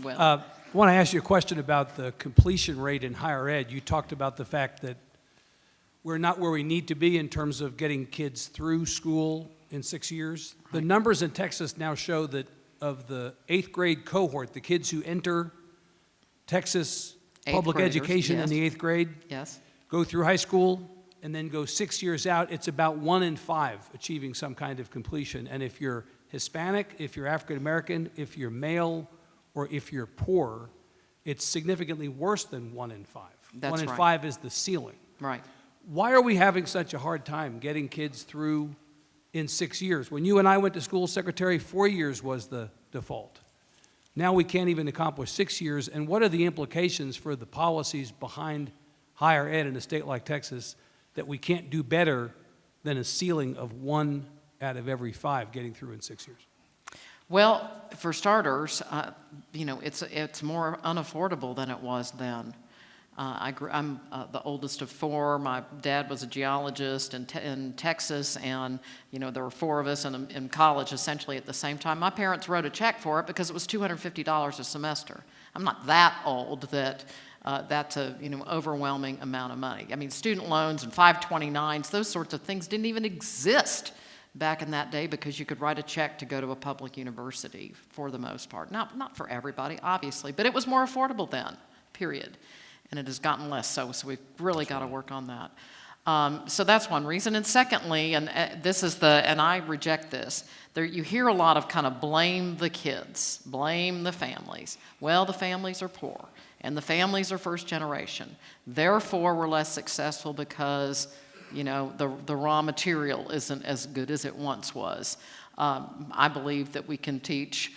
Well, I want to ask you a question about the completion rate in higher ed. You talked about the fact that we're not where we need to be in terms of getting kids through school in 6 years. The numbers in Texas now show that of the 8th grade cohort, the kids who enter Texas public graders, education yes. in the 8th grade, yes. go through high school, and then go 6 years out, it's about 1 in 5 achieving some kind of completion. And if you're Hispanic, if you're African American, if you're male, or if you're poor, it's significantly worse than 1 in 5. That's 1 in right. 5 is the ceiling. Right. Why are we having such a hard time getting kids through in 6 years? When you and I went to school, Secretary, 4 years was the default. Now we can't even accomplish 6 years. And what are the implications for the policies behind higher ed in a state like Texas that we can't do better than a ceiling of 1 out of every 5 getting through in 6 years? Well, for starters, it's more unaffordable than it was then. I'm the oldest of four. My dad was a geologist in Texas, and there were four of us in college essentially at the same time. My parents wrote a check for it because it was $250 a semester. I'm not that old that that's a overwhelming amount of money. I mean, student loans and 529s, those sorts of things didn't even exist back in that day because you could write a check to go to a public university for the most part. Not for everybody, obviously, but it was more affordable then, period. And it has gotten less so we've really got to work on that. So that's one reason. And secondly, and I reject this, you hear a lot of kind of blame the kids, blame the families. Well, the families are poor, and the families are first generation. Therefore, we're less successful because, the raw material isn't as good as it once was. I believe that we can teach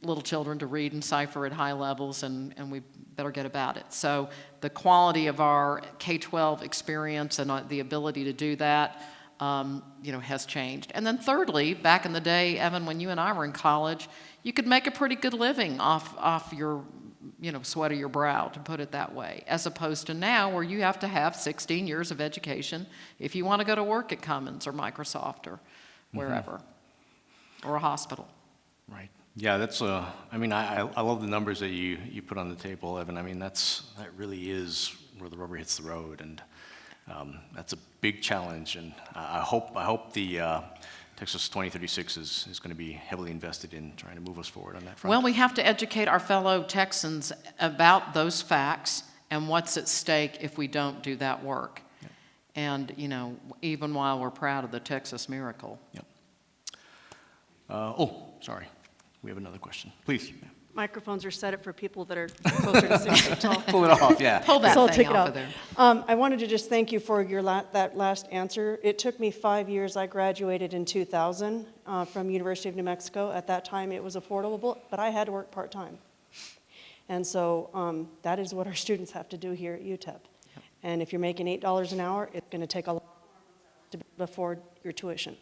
little children to read and cipher at high levels, and we better get about it. So the quality of our K-12 experience and the ability to do that, has changed. And then thirdly, back in the day, Evan, when you and I were in college, you could make a pretty good living off your sweat of your brow, to put it that way, as opposed to now where you have to have 16 years of education if you want to go to work at Cummins or Microsoft or wherever, or a hospital. Right. Yeah, that's I love the numbers that you put on the table, Evan. I mean, that really is where the rubber hits the road, and that's a big challenge. And I hope the Texas 2036 is going to be heavily invested in trying to move us forward on that front. Well, we have to educate our fellow Texans about those facts and what's at stake if we don't do that work. Yep. And, even while we're proud of the Texas miracle. Yep. Sorry. We have another question. Please. Microphones are set up for people that are closer to 6 feet tall. Pull it off, yeah. Pull that So I'll thing take it off out. of there. I wanted to just thank you for that last answer. It took me 5 years. I graduated in 2000 from University of New Mexico. At that time, it was affordable, but I had to work part-time. And so that is what our students have to do here at UTEP. Yep. And if you're making $8 an hour, it's going to take a lot to afford your tuition.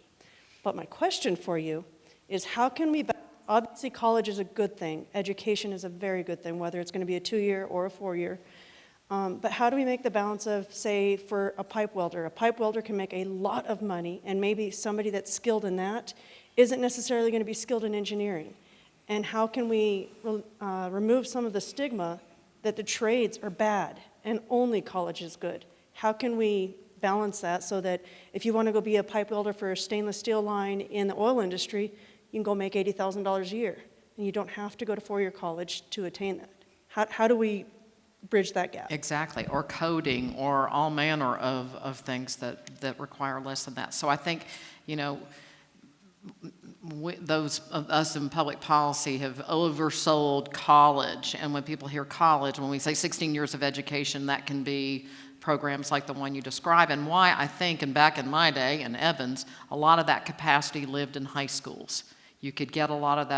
But my question for you is, how can we... Obviously, college is a good thing. Education is a very good thing, whether it's going to be a 2-year or a 4-year. But how do we make the balance of, say, for a pipe welder? A pipe welder can make a lot of money, and maybe somebody that's skilled in that isn't necessarily going to be skilled in engineering. And how can we remove some of the stigma that the trades are bad and only college is good? How can we balance that so that if you want to go be a pipe welder for a stainless steel line in the oil industry, you can go make $80,000 a year, and you don't have to go to 4-year college to attain that. How do we bridge that gap? Exactly, or coding, or all manner of things that require less than that. So I think, those of us in public policy have oversold college, and when people hear college, when we say 16 years of education, that can be programs like the one you describe, and why I think, and back in my day, in Evans, a lot of that capacity lived in high schools. You could get a lot of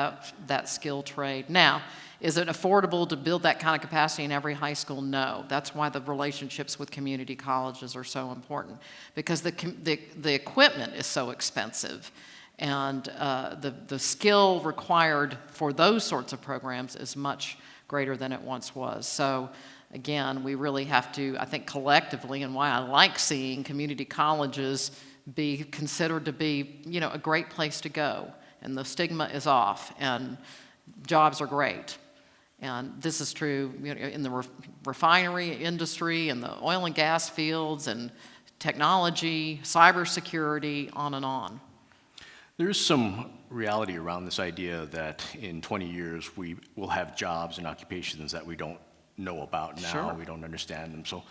that skill trade. Now, is it affordable to build that kind of capacity in every high school? No. That's why the relationships with community colleges are so important, because the equipment is so expensive, and the skill required for those sorts of programs is much greater than it once was. So again, we really have to, I think collectively, and why I like seeing community colleges be considered to be, a great place to go. And the stigma is off, and jobs are great. And this is true in the refinery industry, and the oil and gas fields, and technology, cybersecurity, on and on. There is some reality around this idea that in 20 years we will have jobs and occupations that we don't know about now, Sure. We don't understand them. So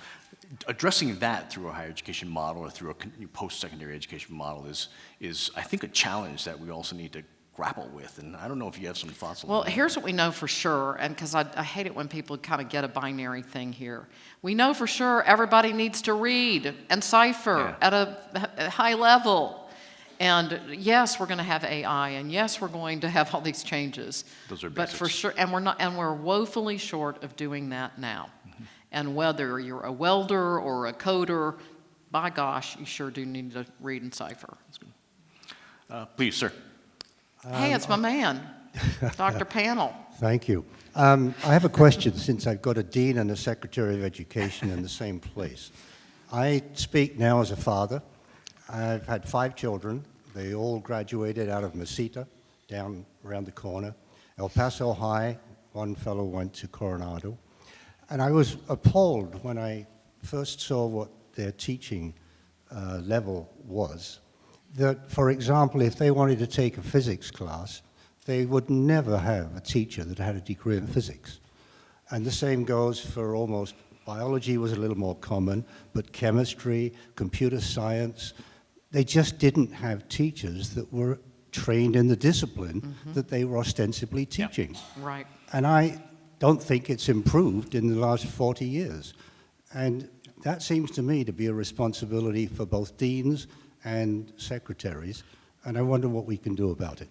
addressing that through a higher education model or through a post-secondary education model is I think, a challenge that we also need to grapple with. And I don't know if you have some thoughts on that. Well, here's what we know for sure, and because I hate it when people kind of get a binary thing here. We know for sure everybody needs to read and cipher at a high level. And yes, we're going to have AI, and yes, we're going to have all these changes. Those are but basics. for sure, and we're woefully short of doing that now. Mm-hmm. And whether you're a welder or a coder, by gosh, you sure do need to read and cipher. That's good. Please, sir. Hey, it's my man. Dr. Panel. Thank you. I have a question since I've got a dean and a secretary of education in the same place. I speak now as a father. I've had 5 children. They all graduated out of Mesita, down around the corner. El Paso High, one fellow went to Coronado. And I was appalled when I first saw what their teaching level was. That, for example, if they wanted to take a physics class, they would never have a teacher that had a degree in physics. And the same goes for almost, biology was a little more common, but chemistry, computer science, they just didn't have teachers that were trained in the discipline that they were ostensibly teaching. Right. And I don't think it's improved in the last 40 years. And that seems to me to be a responsibility for both deans and secretaries, and I wonder what we can do about it.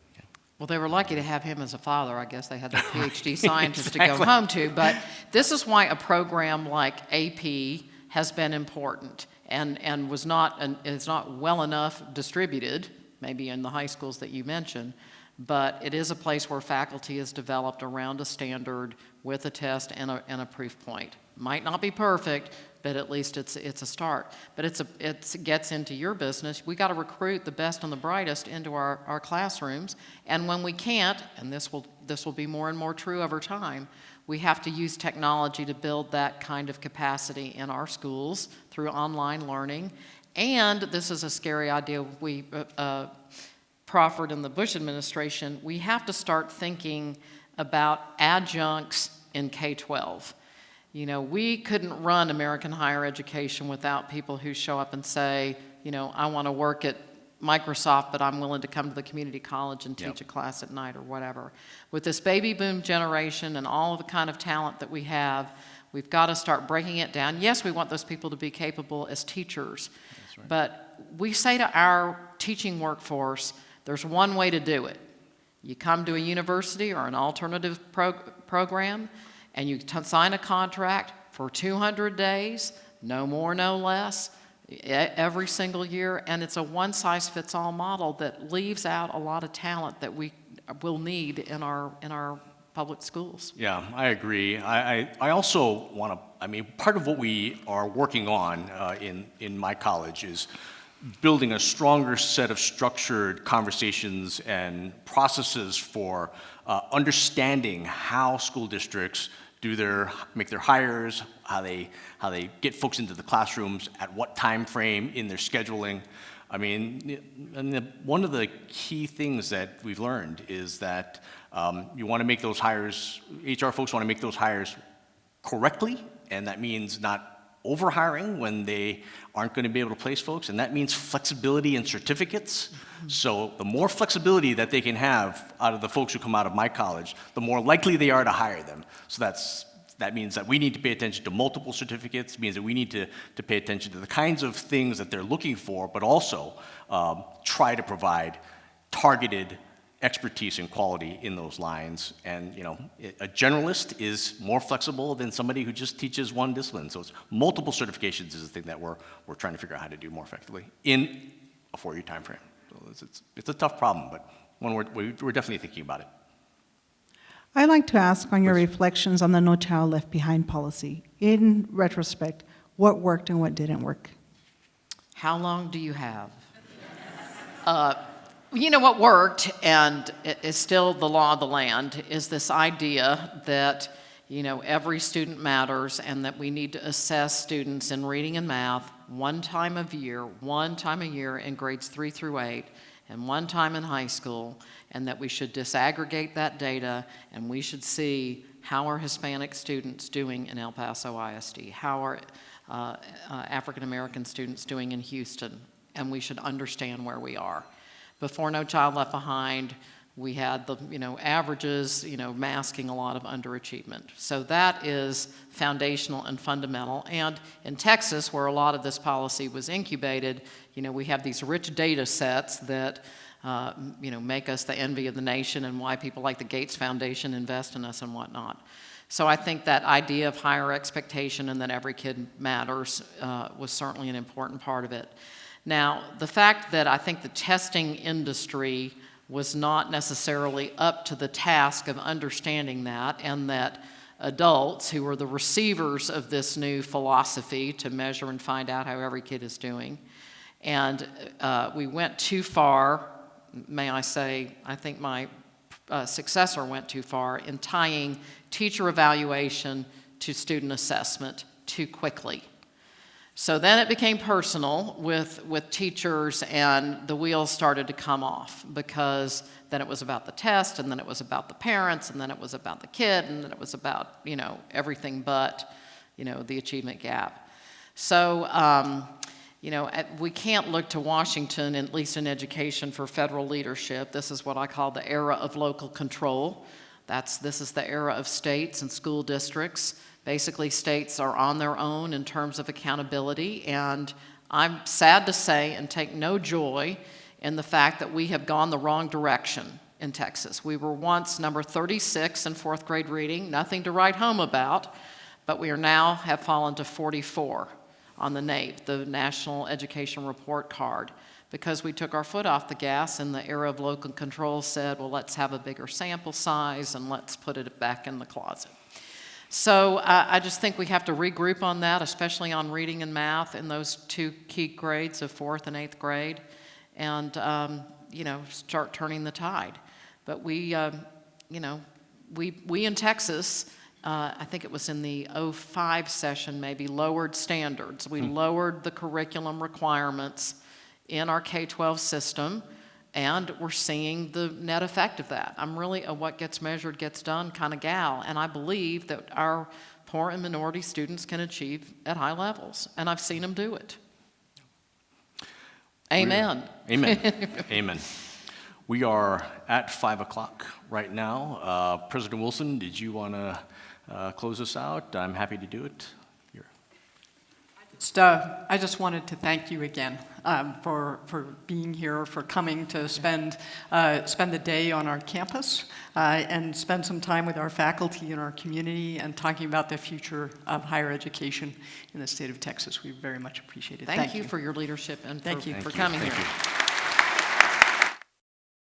Well, they were lucky to have him as a father. I guess they had their PhD scientist to go home to. But this is why a program like AP has been important and is not well enough distributed, maybe in the high schools that you mentioned, but it is a place where faculty is developed around a standard with a test and a proof point. Might not be perfect, but at least it's a start. But it gets into your business. We got to recruit the best and the brightest into our classrooms, and when we can't, and this will be more and more true over time, we have to use technology to build that kind of capacity in our schools through online learning. And this is a scary idea we proffered in the Bush administration. We have to start thinking about adjuncts in K-12. You know, we couldn't run American higher education without people who show up and say, you know, I want to work at Microsoft, but I'm willing to come to the community college and teach a class at night or whatever. With this baby boom generation and all of the kind of talent that we have, we've got to start breaking it down. Yes, we want those people to be capable as teachers, but we say to our teaching workforce, there's one way to do it. You come to a university or an alternative program, and you sign a contract for 200 days, no more, no less, every single year, and it's a one-size-fits-all model that leaves out a lot of talent that we will need in our public schools. Yeah, I agree. I also want to, I mean, part of what we are working on in my college is building a stronger set of structured conversations and processes for understanding how school districts make their hires, how they get folks into the classrooms, at what time frame in their scheduling. I mean, one of the key things that we've learned is that you want to make those hires, HR folks want to make those hires correctly, and that means not over-hiring when they aren't going to be able to place folks, and that means flexibility in certificates. So the more flexibility that they can have out of the folks who come out of my college, the more likely they are to hire them. So that means that we need to pay attention to multiple certificates. It means that we need to pay attention to the kinds of things that they're looking for, but also try to provide targeted expertise and quality in those lines. And you know, a generalist is more flexible than somebody who just teaches one discipline. So it's multiple certifications is the thing that we're trying to figure out how to do more effectively in a 4-year time frame. So it's a tough problem, but one we're definitely thinking about it. I'd like to ask on your reflections on the No Child Left Behind policy. In retrospect, what worked and what didn't work? How long do you have? You know what worked, and is still the law of the land, is this idea that, you know, every student matters and that we need to assess students in reading and math one time a year in grades 3 through 8, and one time in high school, and that we should disaggregate that data and we should see how are Hispanic students doing in El Paso ISD, how are African American students doing in Houston, and we should understand where we are. Before No Child Left Behind, we had the averages masking a lot of underachievement. So that is foundational and fundamental. And in Texas, where a lot of this policy was incubated, we have these rich data sets that make us the envy of the nation, and why people like the Gates Foundation invest in us and whatnot. So I think that idea of higher expectation and that every kid matters was certainly an important part of it. Now, the fact that I think the testing industry was not necessarily up to the task of understanding that, and that adults who were the receivers of this new philosophy to measure and find out how every kid is doing. And we went too far, may I say, I think my successor went too far in tying teacher evaluation to student assessment too quickly. So then it became personal with teachers, and the wheels started to come off, because then it was about the test, and then it was about the parents, and then it was about the kid, and then it was about, everything but, the achievement gap. So, we can't look to Washington, at least in education, for federal leadership. This is what I call the era of local control. This is the era of states and school districts. Basically, states are on their own in terms of accountability, and I'm sad to say and take no joy in the fact that we have gone the wrong direction in Texas. We were once number 36 in fourth grade reading, nothing to write home about, but we are now have fallen to 44 on the NAEP, the National Education Report Card, because we took our foot off the gas, and the era of local control said, well, let's have a bigger sample size and let's put it back in the closet. So I just think we have to regroup on that, especially on reading and math in those two key grades of 4th and 8th grade, and start turning the tide. But we in Texas, I think it was in the 05 session maybe, lowered standards. We lowered the curriculum requirements in our K-12 system, and we're seeing the net effect of that. I'm really a what gets measured gets done kind of gal, and I believe that our poor and minority students can achieve at high levels, and I've seen them do it. Amen. Amen. Amen. We are at 5 o'clock right now. President Wilson, did you want to close us out? I'm happy to do it. I just wanted to thank you again for being here, for coming to spend the day on our campus and spend some time with our faculty and our community and talking about the future of higher education in the state of Texas. We very much appreciate it. Thank you for your leadership and Thank you. for coming here. Thank you.